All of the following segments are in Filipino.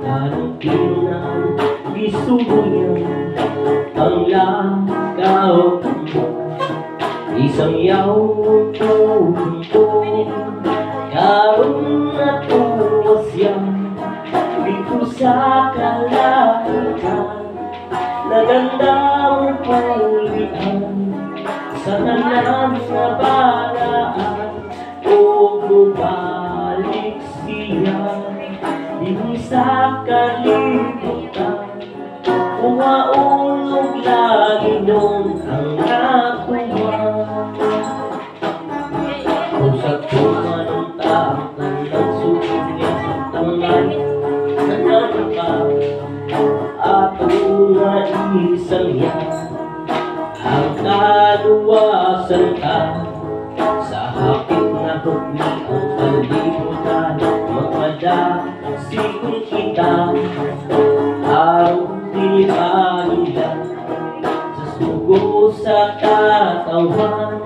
Tanong gisugo niya ang lakaw mo. Isang yaw tulong ko karong natuwas yan dito sa kalahatan. Naganda mo paulian sa tanan nga balaan o bumalik siya din sa kalimutan. Umaulog lagi nung ang natuwa. Kung sa tumanong tahanan nagsugod niya sa tangan na nanapa ato nga isang yan ang kaluwasan ka sa hapit na hukmi ang kalimutan. Magpadasikon kita araw nila sa sugo sa katawan.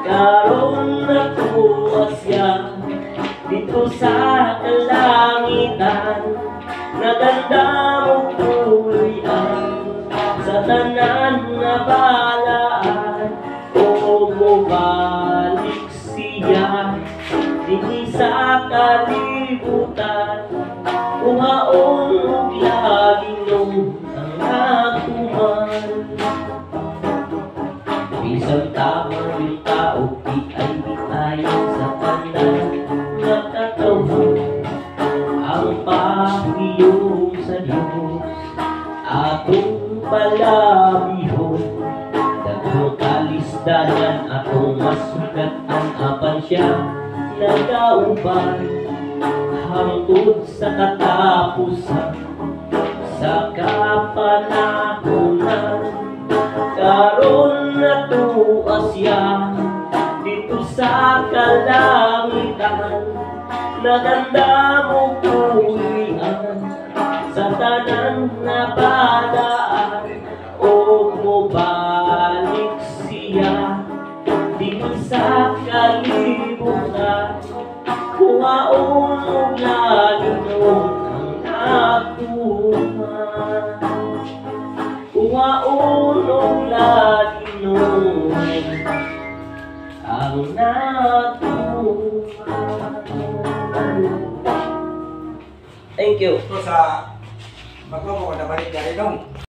Karon natuwa siya dito sa kalangitan. Naganda mo pulian sa tanan na balaan o bumalik siya din sa kalibutan. Umaulog lagi nung ang natuman. Isang tama yung tao di ay ayon sa tanan na katawan. Ang pahiyong sa Diyos atong palabihon. Daghang kalisdanan atong masugatan apan siya nagauban hangtod sa katapusan sa kapanahonan. Karon natuwa siya dito sa kalangitan. Naganda mo pulian sa tanan na balaan o mubalik siya dito sa kalibutan. Umaulog lagi nung ang natuman. Umaulog lagi nung ang natuman. Thank you. So sa magmamo na balik ka rin